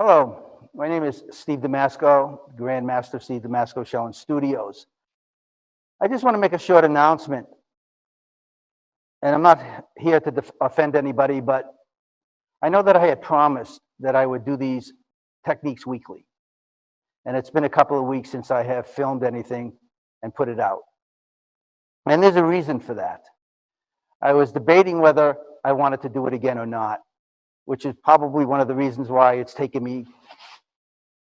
Hello, my name is Steve Damasco, Grandmaster Steve Damasco Show and Studios. I just want to make a short announcement, and I'm not here to offend anybody, but I know that I had promised that I would do these techniques weekly, and it's been a couple of weeks since I have filmed anything and put it out. And there's a reason for that. I was debating whether I wanted to do it again or not, which is probably one of the reasons why it's taken me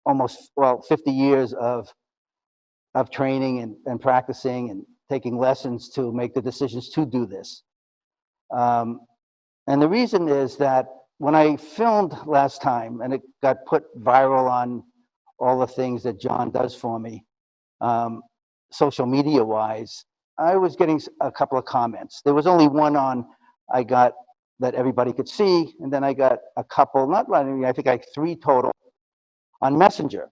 almost, 50 years of training and practicing and taking lessons to make the decisions to do this. And the reason is that when I filmed last time, and it got put viral on all the things that John does for me, social media-wise, I was getting a couple of comments. There was only one I got that everybody could see, and then I got a couple, I think I 3 total on Messenger.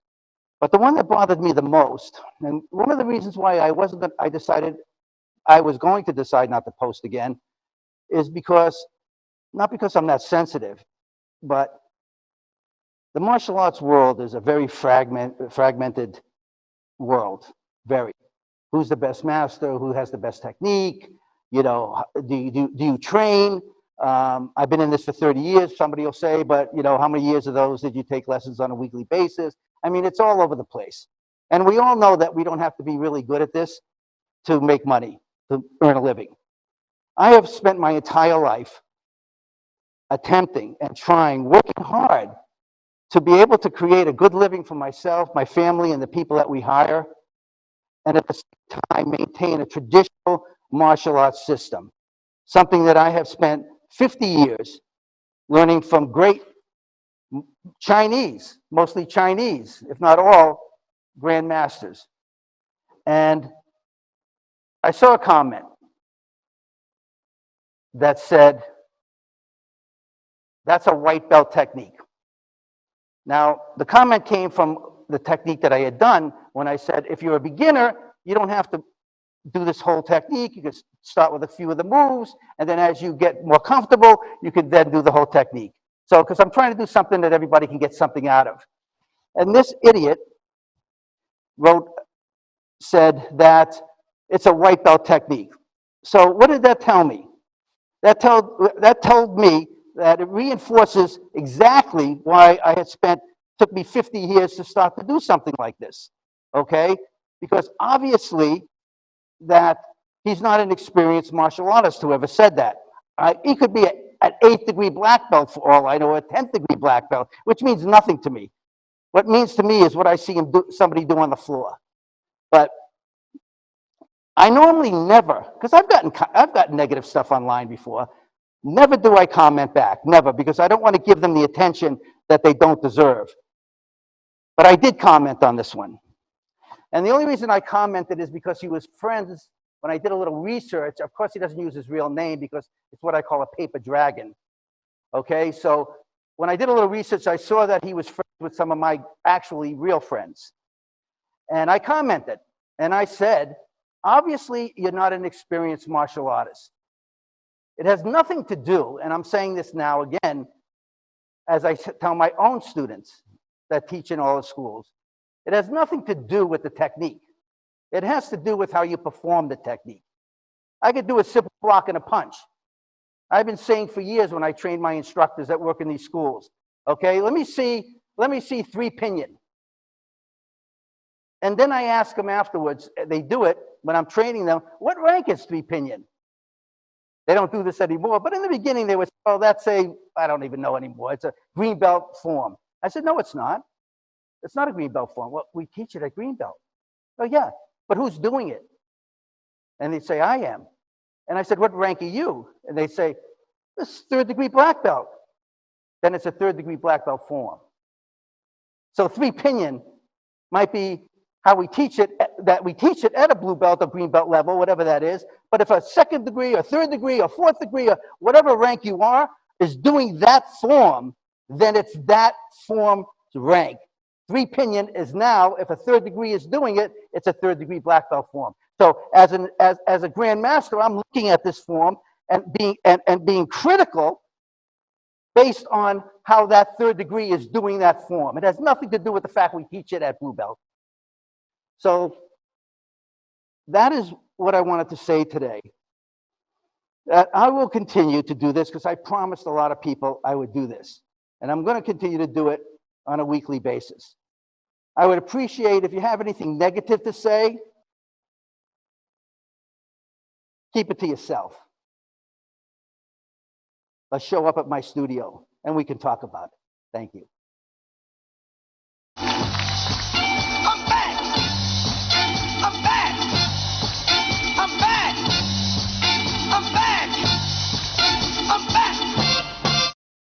But the one that bothered me the most, and one of the reasons why I decided I was going to decide not to post again, is not because I'm that sensitive, but the martial arts world is a very fragmented world, very. Who's the best master? Who has the best technique? You know, do you train? I've been in this for 30 years, somebody will say, but how many years of those did you take lessons on a weekly basis? I mean, it's all over the place. And we all know that we don't have to be really good at this to make money, to earn a living. I have spent my entire life attempting and trying, working hard to be able to create a good living for myself, my family, and the people that we hire, and at the same time maintain a traditional martial arts system, something that I have spent 50 years learning from great Chinese, mostly Chinese, if not all, grandmasters. And I saw a comment that said, that's a white belt technique. Now, the comment came from the technique that I had done when I said, if you're a beginner, you don't have to do this whole technique. You can start with a few of the moves, and then as you get more comfortable, you can then do the whole technique. So, because I'm trying to do something that everybody can get something out of. And this idiot said that it's a white belt technique. So what did that tell me? That told me that it reinforces exactly why took me 50 years to start to do something like this, okay? Because obviously that he's not an experienced martial artist, whoever said that. He could be an 8th degree black belt for all I know, a 10th degree black belt, which means nothing to me. What means to me is what I see somebody do on the floor. But I normally never, because I've gotten negative stuff online before, never do I comment back, never, because I don't want to give them the attention that they don't deserve. But I did comment on this one. And the only reason I commented is because he was friends. When I did a little research, of course he doesn't use his real name because it's what I call a paper dragon. Okay, so when I did a little research, I saw that he was friends with some of my actually real friends. And I commented, and I said, obviously you're not an experienced martial artist. It has nothing to do, and I'm saying this now again, as I tell my own students that teach in all the schools, it has nothing to do with the technique. It has to do with how you perform the technique. I could do a simple block and a punch. I've been saying for years when I train my instructors that work in these schools, okay, let me see 3 pinyin. And then I ask them afterwards, they do it when I'm training them, what rank is 3 pinyin? They don't do this anymore, but in the beginning they would say, oh, that's I don't even know anymore, it's a green belt form. I said, no, it's not. It's not a green belt form. Well, we teach it at green belt. Oh, yeah, but who's doing it? And they'd say, I am. And I said, what rank are you? And they say, this is 3rd degree black belt. Then it's a 3rd degree black belt form. So 3 pinyin might be how we teach it, that we teach it at a blue belt or green belt level, whatever that is. But if a 2nd degree or 3rd degree or 4th degree or whatever rank you are is doing that form, then it's that form's rank. 3 pinyin is now, if a 3rd degree is doing it, it's a 3rd degree black belt form. So as a grandmaster, I'm looking at this form and being critical based on how that third degree is doing that form. It has nothing to do with the fact we teach it at Blue Belt. So that is what I wanted to say today. That I will continue to do this because I promised a lot of people I would do this. And I'm going to continue to do it on a weekly basis. I would appreciate if you have anything negative to say, keep it to yourself. Or show up at my studio and we can talk about it. Thank you.